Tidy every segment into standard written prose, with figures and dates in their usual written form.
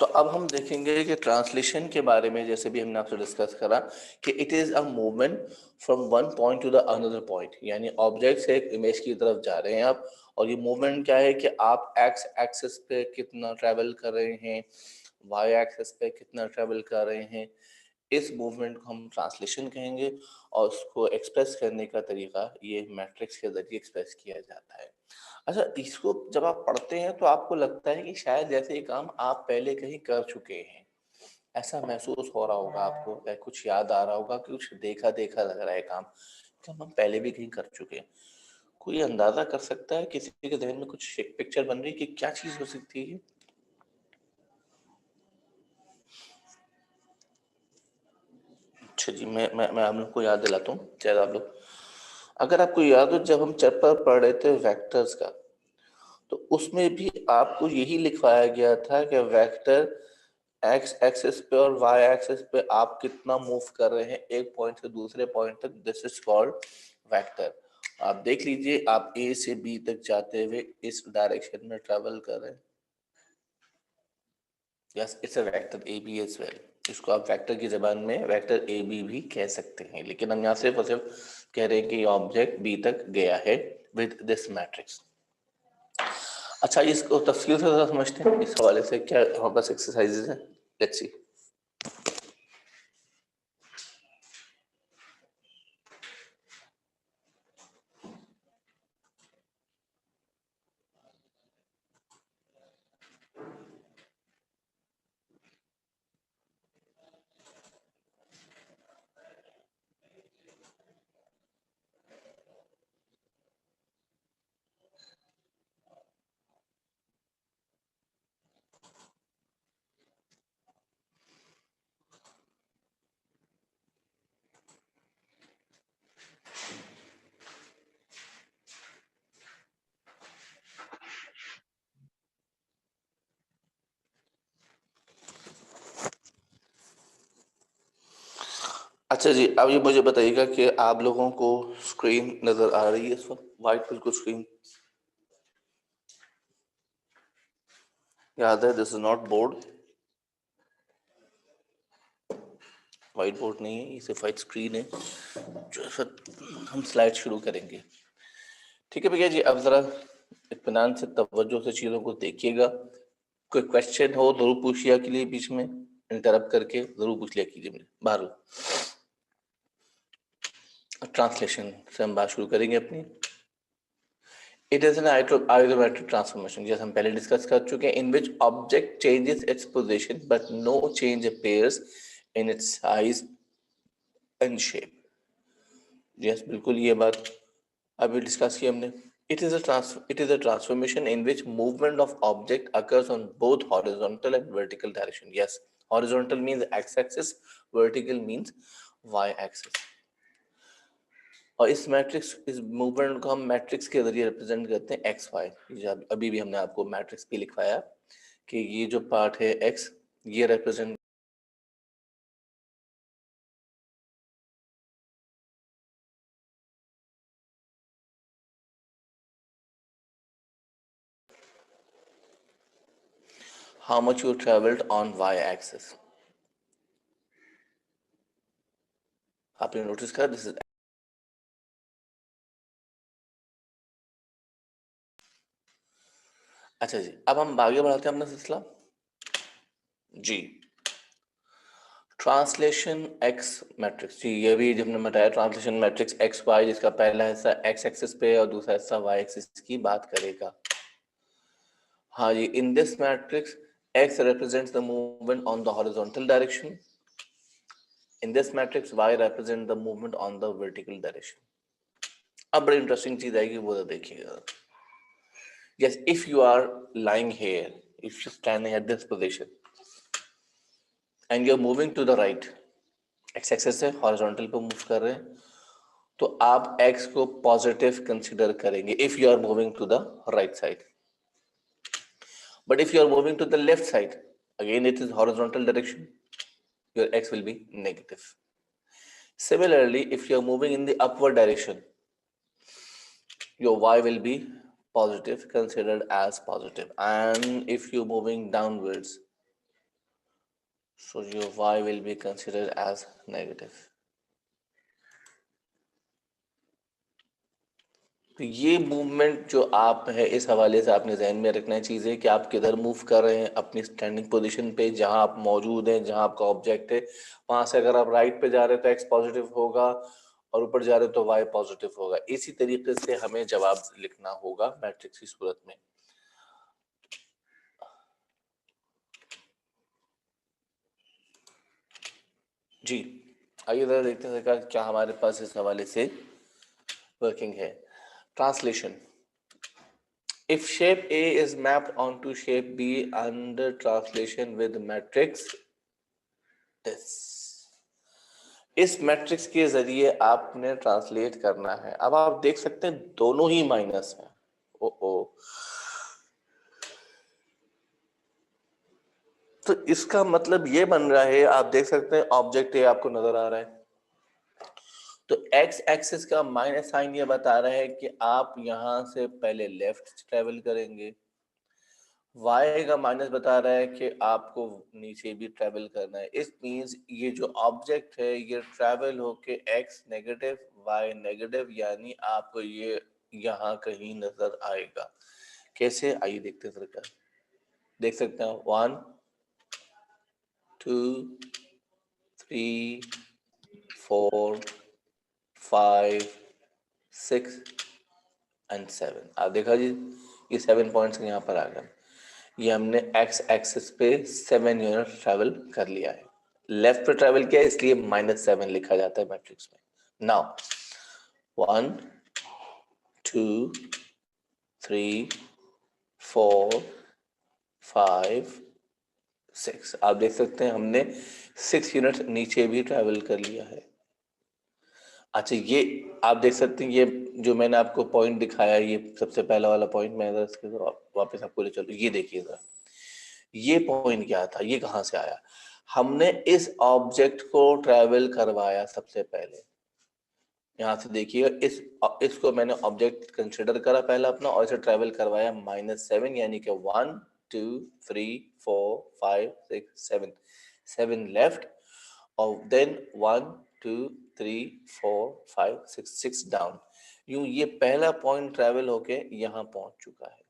तो अब हम देखेंगे कि ट्रांसलेशन के बारे में, जैसे भी हमने आपसे डिस्कस करा कि it is a movement from one point two the another point, यानी ऑब्जेक्ट से एक इमेज की तरफ जा रहे हैं आप, और ये मूवमेंट क्या है कि आप एक्स एक्सिस पे कितना ट्रेवल कर रहे हैं, वाई एक्सिस पे कितना ट्रेवल कर रहे हैं, इस मूवमेंट को हम ट्रांसलेशन कहेंगे। और उसको एक्सप्रेस करने का तरीका ये मैट्रिक्स के जरिए एक्सप्रेस किया जाता है। अच्छा, इसको जब आप पढ़ते हैं तो आपको लगता है कि शायद जैसे ये काम आप पहले कहीं कर चुके हैं, ऐसा महसूस हो रहा होगा आपको, या कुछ याद आ रहा होगा कि कुछ देखा देखा लग रहा है काम कि हम पहले भी कहीं कर चुके हैं। कोई अंदाजा कर सकता है, किसी के ध्यान में कुछ पिक्चर बन रही है कि क्या चीज हो सकती है? अच्छा जी, मैं आप लोग को याद दिलाता हूँ, शायद आप लोग, अगर आपको याद हो जब हम चैप्टर पढ़ रहे थे वेक्टर्स का, तो उसमें भी आपको यही लिखवाया गया था कि वेक्टर एक्स एक्सिस पे और वाई एक्सिस पे आप कितना मूव कर रहे हैं एक पॉइंट से दूसरे पॉइंट तक, दिस इज कॉल्ड वेक्टर। आप देख लीजिए, आप ए से बी तक जाते हुए इस डायरेक्शन में ट्रेवल कर रहे हैं, yes it's a vector A B as well. इसको आप वेक्टर की जबान में वेक्टर ए बी भी कह सकते हैं, लेकिन हम यहाँ सिर्फ और सिर्फ कह रहे हैं कि ऑब्जेक्ट बी तक गया है विद दिस मैट्रिक्स। अच्छा, इसको तफसील से ज़रा समझते हैं, इस हवाले से क्या हमारे पास एक्सरसाइजेज हैं, लेट्स सी। अच्छा जी, अब ये मुझे बताइएगा कि आप लोगों को स्क्रीन नजर आ रही है इस वक्त, वाइट बिल्कुल स्क्रीन याद है, this is not board, white board नहीं है, ये सिर्फ वाइट स्क्रीन है। जो फिर हम स्लाइड शुरू करेंगे, ठीक है भैया जी। अब जरा इत्मीनान से तवज्जो से चीजों को देखिएगा, कोई क्वेश्चन हो जरूर पूछिए, के लिए बीच में इंटरप्ट करके जरूर पूछ लिया कीजिए मुझे बाहर। ट्रांसलेशन से हम बात शुरू करेंगे अपनी। It is an isometric transformation, जैसे हम पहले डिस्कस कर चुके हैं, in which object changes its position but no change appears in its size and shape. Yes, बिल्कुल ये बात अभी डिस्कस की हमने। It is a transformation in which movement of object occurs on both horizontal and vertical direction. Yes, horizontal means x-axis, vertical means y-axis. और इस matrix, इस movement को हम मैट्रिक्स के जरिए रिप्रेजेंट करते हैं एक्स वाई। अभी भी हमने आपको मैट्रिक्स भी लिखवाया कि ये जो पार्ट है एक्स, ये represent how much you traveled on y axis। आपने नोटिस करा, दिस इज। अच्छा जी, अब हम आगे बढ़ाते हैं अपना सिलसिला जी। ट्रांसलेशन एक्स मैट्रिक्स जी, ये भी जब हमने बताया ट्रांसलेशन मैट्रिक्स एक्स वाई, जिसका पहला हिस्सा एक्स एक्सिस पे और दूसरा हिस्सा वाई एक्सिस की बात करेगा। हाँ जी, in this matrix x represents the movement on the horizontal direction. In this matrix y represents the movement on the vertical direction. अब बड़ी इंटरेस्टिंग चीज आएगी, वो तो देखिएगा। Yes, if you are lying here, if you're standing at this position and you're moving to the right, x axis से horizontal पे move कर रहे हैं, तो आप x को पॉजिटिव कंसीडर करेंगे if you are moving to the right side. But if you are moving to the left side, again it is horizontal direction, your x will be negative. Similarly, if you are moving in the upward direction, your y will be positive, considered as positive. And if you're moving downwards, So your y will be considered as negative. तो ये movement जो आप है इस हवाले से आपने जहन में रखना है चीज़ है कि आप किधर मूव कर रहे हैं अपनी स्टैंडिंग पोजीशन पे, जहां आप मौजूद हैं, जहां आपका ऑब्जेक्ट है, वहां से अगर आप राइट पे जा रहे हैं तो एक्स पॉजिटिव होगा और ऊपर जा रहे हो तो वाई पॉजिटिव होगा। इसी तरीके से हमें जवाब लिखना होगा मैट्रिक्स की सूरत में। जी आइए जरा देखते हैं क्या हमारे पास इस हवाले से वर्किंग है। Translation. If shape A is mapped onto shape B under translation with matrix this, इस मैट्रिक्स के जरिए आपने ट्रांसलेट करना है। अब आप देख सकते हैं दोनों ही माइनस है। ओ ओ, तो इसका मतलब ये बन रहा है, आप देख सकते हैं ऑब्जेक्ट ए आपको नजर आ रहा है, तो एक्स एक्सिस का माइनस साइन ये बता रहा है कि आप यहां से पहले लेफ्ट ट्रेवल करेंगे। y का माइनस बता रहा है कि आपको नीचे भी ट्रेवल करना है। इस मींस ये जो ऑब्जेक्ट है ये ट्रेवल होके x नेगेटिव y नेगेटिव, यानी आपको ये यहाँ कहीं नजर आएगा। कैसे, आइए देखते हैं सरकार। देख सकते हैं 1 2 3 4 5 6 एंड 7। आप देखा जी, ये 7 पॉइंट्स यहाँ पर आ गए। ये हमने एक्स एक्सिस पे 7 यूनिट ट्रेवल कर लिया है। लेफ्ट पे ट्रेवल किया इसलिए -7 लिखा जाता है मैट्रिक्स में। नाउ 1 2 3 4 5 6, आप देख सकते हैं हमने 6 यूनिट नीचे भी ट्रेवल कर लिया है। अच्छा, ये आप देख सकते हैं, ये जो मैंने आपको पॉइंट दिखाया, ये सबसे पहला वाला पॉइंट, मैं इसके वापस आपको ले चलूं। ये देखिए जरा, ये पॉइंट क्या था, ये कहां से आया। हमने इस ऑब्जेक्ट को ट्रेवल करवाया सबसे पहले। यहां से देखिए, इसको मैंने ऑब्जेक्ट कंसिडर करा पहला अपना, और इसे ट्रेवल करवाया -7, यानी कि 1 2 3 4 5 6 7, 7 लेफ्ट, और देन 1 2 3 4 5 6, 6 डाउन। यूं ये पहला पॉइंट ट्रेवल होके यहां पहुंच चुका है।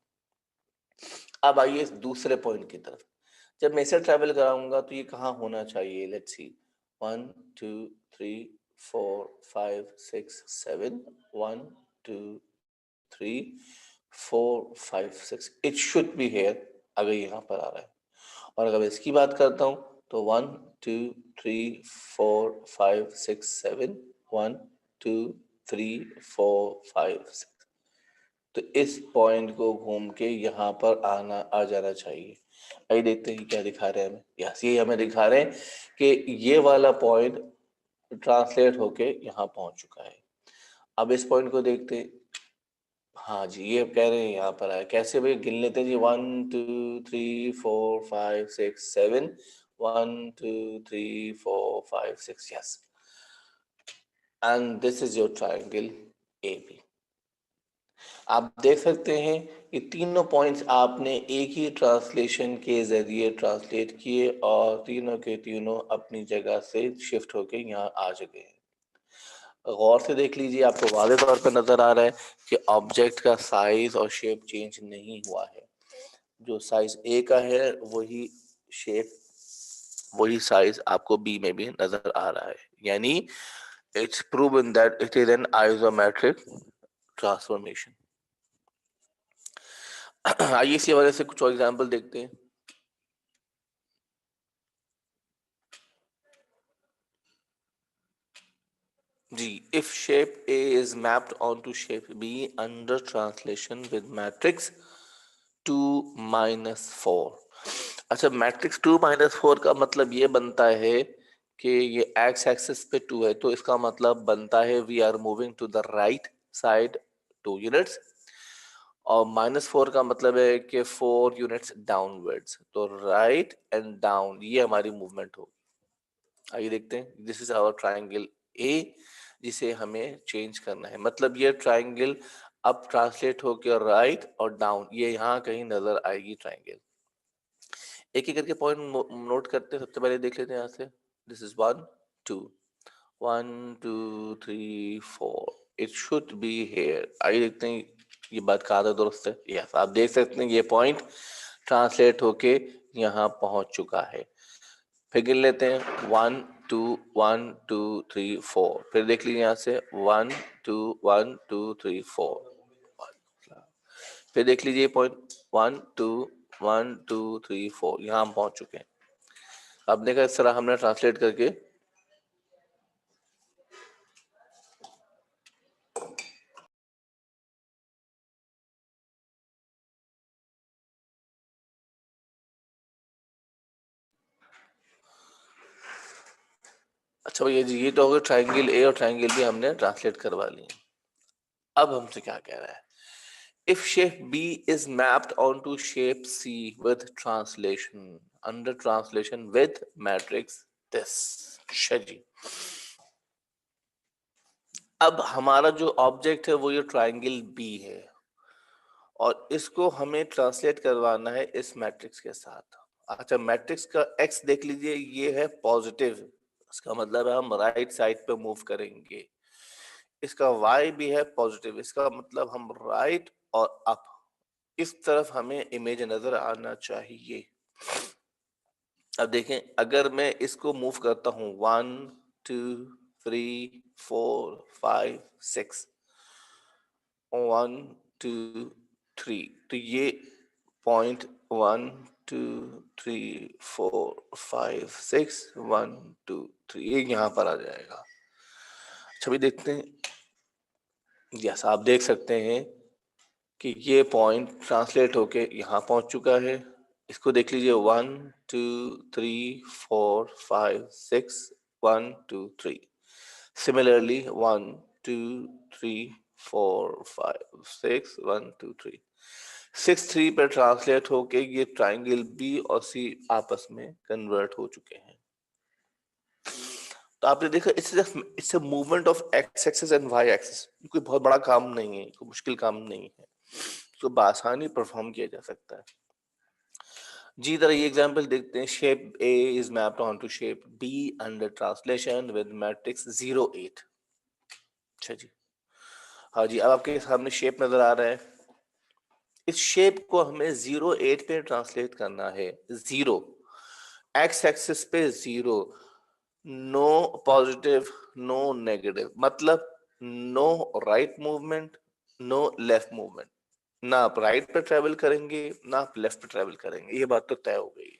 अब आइए इस दूसरे पॉइंट की तरफ। जब मैं इसे ट्रेवल कराऊंगा तो ये कहाँ होना चाहिए, let's see. 1 2 3 4 5 6 7, 1 2 3 4 5 6, it should be here, अगर यहाँ पर आ रहा है। और अगर मैं इसकी बात करता हूँ तो 1 2 3 4 5 6 7, 1 2 3 4 5 6, तो इस पॉइंट को घूम के यहाँ पर आ जाना चाहिए। आइए देखते हैं क्या दिखा रहे हैं हमें। यस, ये हमें दिखा रहे हैं कि ये वाला पॉइंट ट्रांसलेट होके यहाँ पहुंच चुका है। अब इस पॉइंट को देखते हैं। हाँ जी, ये कह रहे हैं यहाँ पर आए। कैसे भाई, गिन लेते हैं जी। 1 2 3 4 5 6 7, 1 2 3 4 5 6, yes, and this is your triangle AB। आप देख सकते हैं ये तीनों पॉइंट्स आपने एक ही ट्रांसलेशन के जरिए ट्रांसलेट किए और तीनों के तीनों अपनी जगह से शिफ्ट होके यहाँ आ चुके हैं। गौर से देख लीजिए, आपको वाज़े तौर पर नजर आ रहा है कि ऑब्जेक्ट का साइज और शेप चेंज नहीं हुआ है। जो साइज A का है वही शेप, वही साइज आपको B में भी नजर आ रहा है। यानी it's proven that it is an isometric transformation. आइए इसी वजह से कुछ और एग्जाम्पल देखते हैं। जी, if shape A is mapped onto shape B under translation with matrix 2-4। अच्छा, मैट्रिक्स 2-4 का मतलब ये बनता है कि ये एक्स एक्सिस पे 2 है, तो इसका मतलब बनता है we are moving to the right side 2 units, और -4 का मतलब है कि 4 यूनिट्स डाउनवर्ड्स, तो राइट एंड डाउन ये हमारी मूवमेंट होगी। आइए देखते हैं। This is our triangle A, जिसे हमें चेंज करना है। मतलब ये ट्राइंगल अब ट्रांसलेट होकर राइट और डाउन, ये यहाँ कहीं नजर आएगी ट्राइंगल। एक एक करके पॉइंट नोट करते हैं। सबसे पहले देख लेते हैं यहाँ से, this is 1 2 1 2 3 4, it should be here. आइए देखते हैं ये बात कहाँ तक दुरुस्त है। यस, आप देख सकते हैं ये पॉइंट ट्रांसलेट होके यहाँ पहुंच चुका है। फिर गिन लेते हैं 1 2 1 2 3 4, फिर देख लीजिए यहाँ से 1 2 1 2 3 4, फिर देख लीजिए पॉइंट 1 2 1 2 3 4, यहाँ हम पहुंच चुके हैं। अब देखा इस तरह हमने ट्रांसलेट करके अच्छा भैया जी, ये तो हो गया ट्राइंगल ए और ट्राइंगल बी हमने ट्रांसलेट करवा लिए। अब हमसे क्या कह रहा है, if shape B is mapped onto shape C with translation, under translation with matrix this। अच्छा जी, अब हमारा जो ऑब्जेक्ट है वो ये ट्राइंगल बी है और इसको हमें ट्रांसलेट करवाना है इस मैट्रिक्स के साथ। अच्छा, मैट्रिक्स का एक्स देख लीजिए, ये है पॉजिटिव, इसका मतलब है हम राइट साइड पे मूव करेंगे। इसका वाई भी है पॉजिटिव, इसका मतलब हम राइट और अप, इस तरफ हमें इमेज नजर आना चाहिए। अब देखें, अगर मैं इसको मूव करता हूं 1 2 3 4 5 6, 1 2 3, तो ये पॉइंट 1 2 3 4 5 6 1 2 3 ये यहाँ पर आ जाएगा। छवि देखते हैं, यस आप देख सकते हैं कि ये पॉइंट ट्रांसलेट होके यहाँ पहुंच चुका है। इसको देख लीजिए 1 2 3 4 5 6 1 2 3, सिमिलरली 1 2 3 4 5 6 1 2 3, 6 3 पर ट्रांसलेट होके ये ट्राइंगल बी और सी आपस में कन्वर्ट हो चुके हैं। तो आपने देखा it's a movement of X axis and Y axis, कोई बहुत बड़ा काम नहीं है, कोई मुश्किल काम नहीं है, तो बआसानी परफॉर्म किया जा सकता है। जी तरह ये एग्जांपल देखते हैं, shape A is mapped on to shape B under translation with matrix 0 8। अच्छा जी, हाँ जी, अब आपके सामने शेप नजर आ रहा है। इस शेप को हमें 0 8 पे ट्रांसलेट करना है। 0 एक्स एक्सिस पे 0, नो पॉजिटिव नो नेगेटिव, मतलब no right movement no left movement, ना आप राइट पे ट्रेवल करेंगे ना आप लेफ्ट पे ट्रेवल करेंगे, ये बात तो तय हो गई।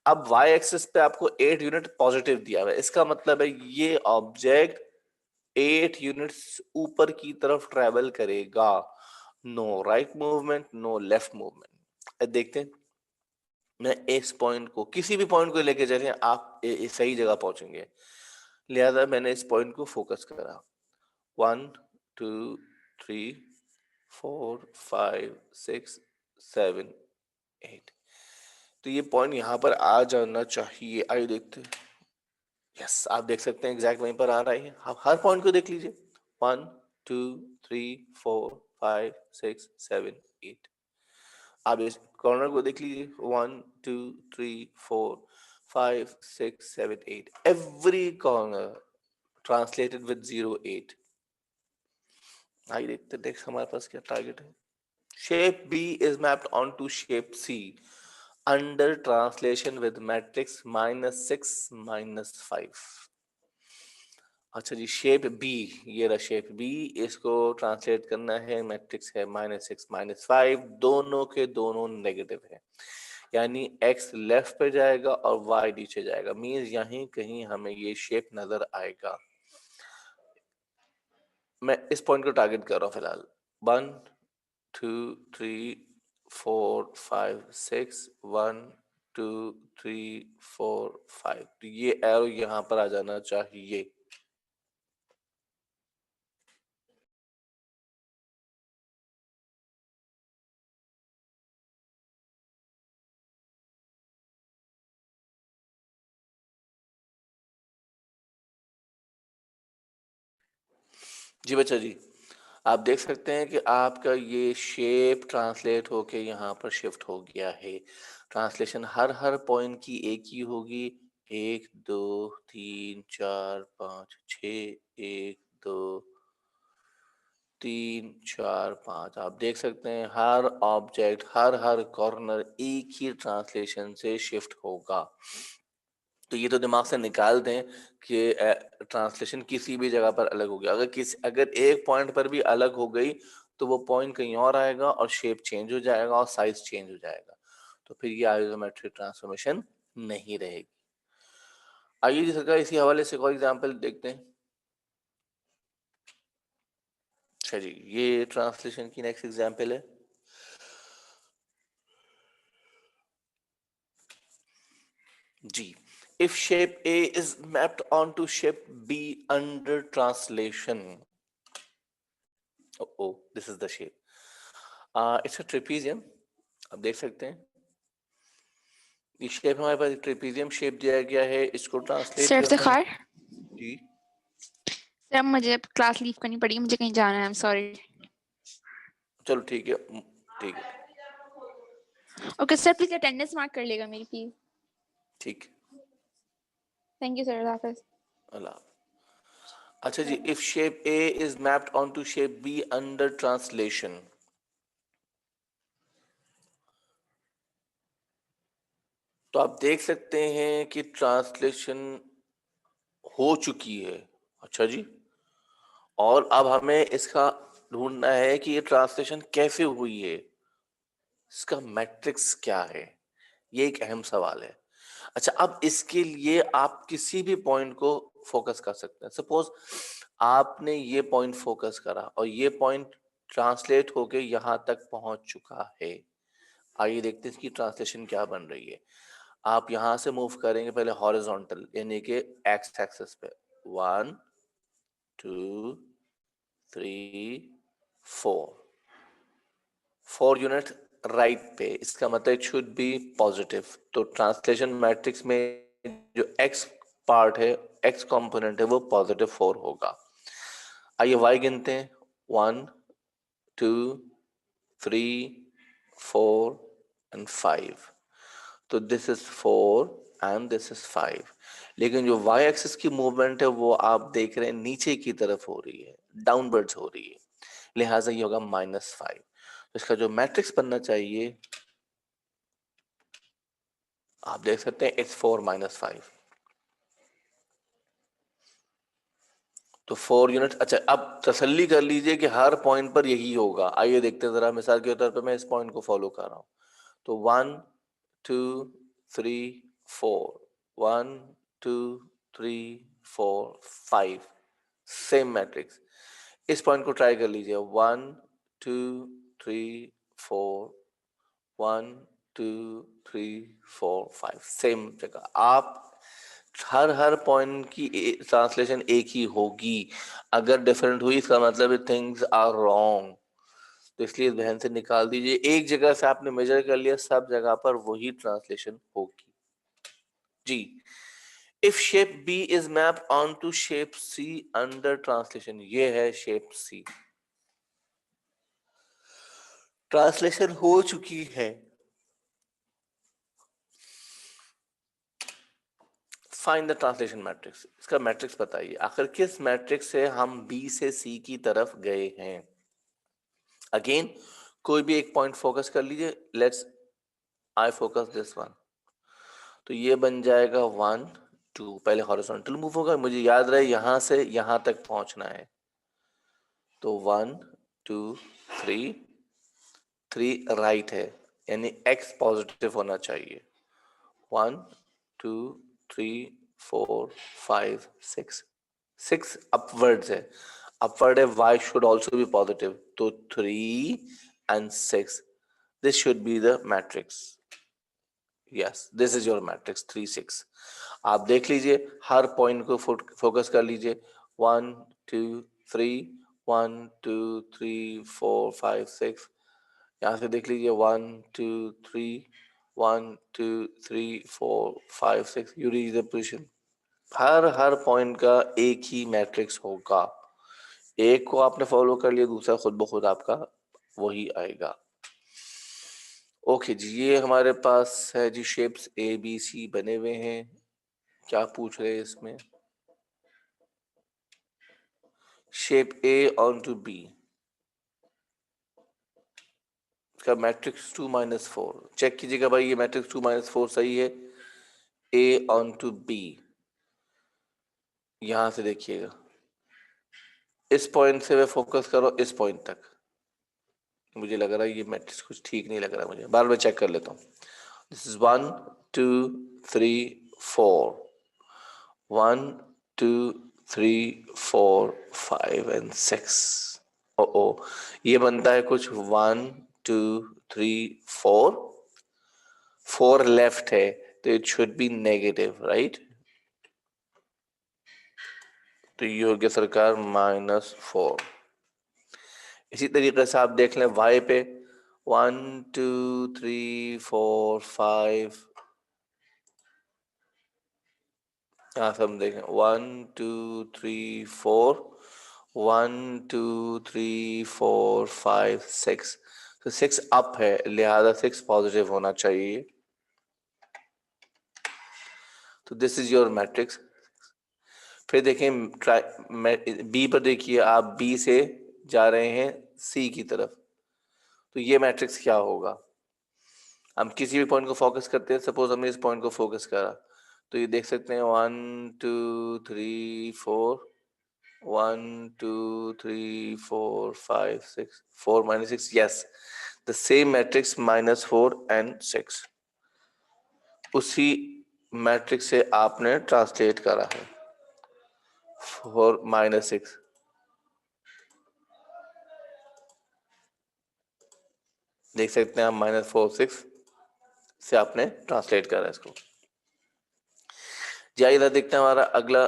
अब वाई एक्सिस पे आपको 8 यूनिट पॉजिटिव दिया हुआ है, इसका मतलब है ये ऑब्जेक्ट 8 यूनिट्स ऊपर की तरफ ट्रेवल करेगा, no right movement no left movement. देखते हैं, मैं इस पॉइंट को किसी भी पॉइंट को लेके चलें आप सही जगह पहुंचेंगे, लिहाजा मैंने इस पॉइंट को फोकस करा। 1 2 3 4 5 6 7 8, तो ये पॉइंट यहाँ पर आ जाना चाहिए। आइए देखते हैं, यस आप देख सकते हैं एग्जैक्ट वहीं पर आ रहा है। आप हर पॉइंट को देख लीजिए, 1 2 3 4 5 6 7 8, आप इस कॉर्नर को देख लीजिए, 1 2 3 4 5 6 7 8, एवरी कॉर्नर ट्रांसलेटेड विद 0 8। आइए देखते हैं, देख हमारे पास क्या टारगेट है। Shape B is mapped onto shape C under translation with matrix -6 -5। अच्छा जी, शेप बी, ये रहा शेप बी, इसको ट्रांसलेट करना है, मैट्रिक्स है -6 -5, दोनों के दोनों नेगेटिव है, यानी एक्स लेफ्ट पे जाएगा और वाई नीचे जाएगा, मीन्स यहीं कहीं हमें ये शेप नजर आएगा। मैं इस पॉइंट को टारगेट कर रहा हूँ फिलहाल, 1 2 3 4 5 6 1 2 3 4 5, तो ये एरो यहाँ पर आ जाना चाहिए। जी बच्चा जी, आप देख सकते हैं कि आपका ये शेप ट्रांसलेट होके यहाँ पर शिफ्ट हो गया है। ट्रांसलेशन हर हर पॉइंट की एक ही होगी, 1 2 3 4 5 6, 1 2 3 4 5। आप देख सकते हैं हर ऑब्जेक्ट हर हर कॉर्नर एक ही ट्रांसलेशन से शिफ्ट होगा। तो ये तो दिमाग से निकाल दें कि ट्रांसलेशन किसी भी जगह पर अलग हो गया। अगर एक पॉइंट पर भी अलग हो गई तो वो पॉइंट कहीं और आएगा और शेप चेंज हो जाएगा और साइज चेंज हो जाएगा। तो फिर ये आइसोमेट्रिक ट्रांसफॉर्मेशन नहीं रहेगी। आइए जी सरकार इसी हवाले से कोई एग्जांपल देखते हैं। अच्छा जी, ये ट्रांसलेशन की नेक्स्ट एग्जांपल है। जी, if shape A is mapped onto shape B under translation. Oh, this is the shape. It's a trapezium. आप देख सकते हैं इस शेप हमारे पास ट्रेपेजियम शेप दिया गया है, इसको ट्रांसलेट सर करना है। इफ्तिखार, जी सर मुझे क्लास लीव करनी पड़ेगी, मुझे कहीं जाना है। I am sorry. चलो ठीक है, ठीक है, okay sir, please attendance mark कर लेगा मेरी प्लीज। ठीक। थैंक यू सर, अल्लाह हाफिज। अल्लाह। अच्छा जी, if shape A is mapped onto shape B under translation. तो आप देख सकते हैं कि ट्रांसलेशन हो चुकी है। अच्छा जी, और अब हमें इसका ढूंढना है कि ये ट्रांसलेशन कैसे हुई है, इसका मैट्रिक्स क्या है। ये एक अहम सवाल है। अच्छा, अब इसके लिए आप किसी भी पॉइंट को फोकस कर सकते हैं। सपोज आपने ये पॉइंट फोकस करा और ये पॉइंट ट्रांसलेट होके यहाँ तक पहुंच चुका है। आइए देखते हैं इसकी ट्रांसलेशन क्या बन रही है। आप यहाँ से मूव करेंगे पहले हॉरिजॉन्टल यानी कि एक्स एक्सिस पे, 1 2 3 4 यूनिट राइट पे, इसका मतलब इट शुड बी पॉजिटिव। तो ट्रांसलेशन मैट्रिक्स में जो एक्स पार्ट है, एक्स कंपोनेंट है, वो पॉजिटिव 4 होगा। आइए वाई गिनते हैं, 1 2 3 4 एंड 5। तो this is 4 and this is 5। लेकिन जो वाई एक्सिस की मूवमेंट है वो आप देख रहे हैं नीचे की तरफ हो रही है, डाउनवर्ड्स हो रही है, लिहाजा ये होगा -5। तो इसका जो मैट्रिक्स बनना चाहिए आप देख सकते हैं, इट्स 4 - 5। तो 4 यूनिट। अच्छा, अब तसल्ली कर लीजिए कि हर पॉइंट पर यही होगा। आइए देखते हैं जरा, मिसाल के तौर पर मैं इस पॉइंट को फॉलो कर रहा हूँ। तो 1 2 3 4, 1 2 3 4 5, सेम मैट्रिक्स। इस पॉइंट को ट्राई कर लीजिए, 1 2 3 4, 1 2 3 4 5, सेम जगह। आप हर हर पॉइंट की ट्रांसलेशन एक ही होगी। अगर डिफरेंट हुई इसका मतलब थिंग्स आर रॉन्ग। तो इसलिए ध्यान से निकाल दीजिए, एक जगह से आपने मेजर कर लिया, सब जगह पर वही ट्रांसलेशन होगी। जी, if shape B is map on to shape C under translation. ये है शेप सी, ट्रांसलेशन हो चुकी है। Find the translation matrix. इसका मैट्रिक्स बताइए, आखिर किस मैट्रिक्स से हम बी से सी की तरफ गए हैं। अगेन कोई भी एक पॉइंट फोकस कर लीजिए, let's I focus this one. तो ये बन जाएगा 1 2, पहले हॉरिजॉन्टल मूव होगा, मुझे याद रहे यहां से यहां तक पहुंचना है। तो 1 2 3 3 राइट है, यानी एक्स पॉजिटिव होना चाहिए। 1 2 3 4 5 6, 6 अपवर्ड्स है, अपवर्ड है, y should also be positive। तो 3 and 6, this should be the matrix। yes, this is your matrix 3 6। आप देख लीजिए, हर पॉइंट को फोकस कर लीजिए, 1 2 3 1 2 3 4 5 6। यहाँ से देख लीजिए 1 2 3 1 2 3 4 5 6, you reach the position. Her her point का एक ही मैट्रिक्स होगा, एक को आपने फॉलो कर लिया, दूसरा खुद ब खुद आपका वही आएगा। ओके जी, ये हमारे पास है जी शेप्स ए बी सी बने हुए हैं। क्या पूछ रहे हैं इसमें? Shape A on to B का मैट्रिक्स 2-4 चेक कीजिएगा भाई, ये मैट्रिक्स 2-4 सही है। ए ऑन टू बी, यहां से देखिएगा, इस पॉइंट से वे फोकस करो इस पॉइंट तक। मुझे लग रहा है ये मैट्रिक्स कुछ ठीक नहीं लग रहा, मुझे बार बार चेक कर लेता हूँ। This is 1 2 3 4, 1 2 3 4 5 and 6। ओ ये बनता है कुछ 1 2 3 4, 4 लेफ्ट है तो it should be negative, right? तो ये हो गया सरकार -4। इसी तरीके से आप देख लें y पे 1 2 3 4 5, यहाँ से हम देखें 1 2 3 4, 1 2 3 4 5 6, तो 6 अप है, लिहाजा 6 पॉजिटिव होना चाहिए। तो दिस इज योर मैट्रिक्स। फिर देखें बी पर, देखिए आप बी से जा रहे हैं सी की तरफ, तो ये मैट्रिक्स क्या होगा? हम किसी भी पॉइंट को फोकस करते हैं, सपोज हमने इस पॉइंट को फोकस करा, तो ये देख सकते हैं 1 2 3 4, 1 2 3 4 5 6, 4 - 6, yes the same matrix -4 and 6, उसी मैट्रिक्स से आपने ट्रांसलेट करा है 4 - 6। देख सकते हैं आप -4 6 से आपने ट्रांसलेट करा है इसको। जी इधर देखते हैं हमारा अगला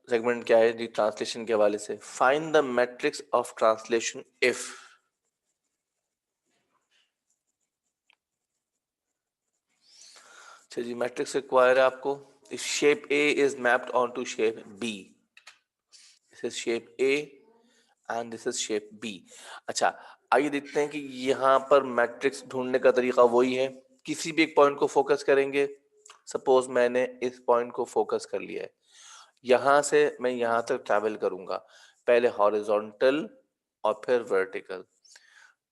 सेगमेंट क्या है जी, ट्रांसलेशन के हवाले से। Find the matrix of translation if, अच्छा जी मैट्रिक्स रिक्वायर है आपको, if shape A is mapped on to shape B, this is shape A and this is shape B. अच्छा आइए देखते हैं कि यहाँ पर मैट्रिक्स ढूंढने का तरीका वही है, किसी भी एक पॉइंट को फोकस करेंगे। सपोज मैंने इस पॉइंट को फोकस कर लिया है, यहां से मैं यहां तक ट्रैवल करूंगा, पहले हॉरिजॉन्टल और फिर वर्टिकल।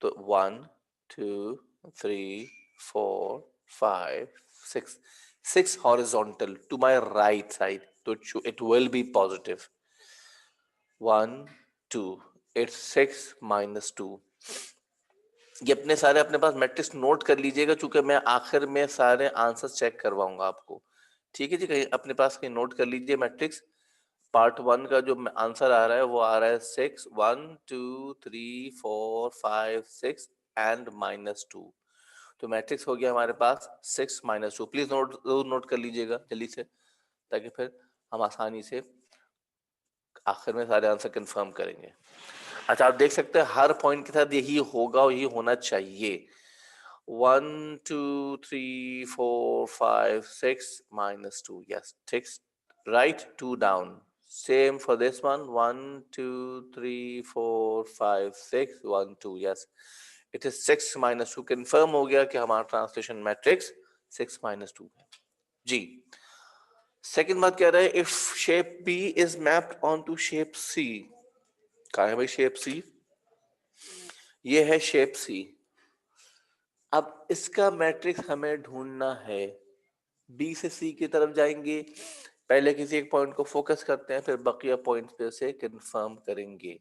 तो 1 2 3 4 5 6, 6 horizontal to my right side, तो it will be positive. 1 2, it's 6 - 2। ये अपने सारे अपने पास मैट्रिक्स नोट कर लीजिएगा, चूंकि मैं आखिर में सारे आंसर चेक करवाऊंगा आपको। ठीक है जी, कहीं अपने पास कहीं नोट कर लीजिए मैट्रिक्स। पार्ट 1 का जो आंसर आ रहा है वो आ रहा है 6 1 2 3 4 5 6 एंड -2। तो मैट्रिक्स हो गया हमारे पास 6 - 2। प्लीज जरूर नोट कर लीजिएगा जल्दी से, ताकि फिर हम आसानी से आखिर में सारे आंसर कंफर्म करेंगे। अच्छा आप देख सकते हैं हर पॉइंट के साथ यही होगा और यही होना चाहिए। 1 2 3 4 5 6 -2, yes, 6 right, 2 down. Same for this one, 1 2 3 4 5 6 1 2, yes, it is 6 - 2। Confirm हो गया कि हमारा ट्रांसलेशन मैट्रिक्स 6 - 2 है जी। सेकंड बात कह रहा है if shape B is mapped on to shape C. कहा है भाई शेप सी? ये है शेप सी। अब इसका मैट्रिक्स हमें ढूंढना है। बी से सी की तरफ जाएंगे, पहले किसी एक पॉइंट को फोकस करते हैं, फिर बकिया पॉइंट पे से कंफर्म करेंगे।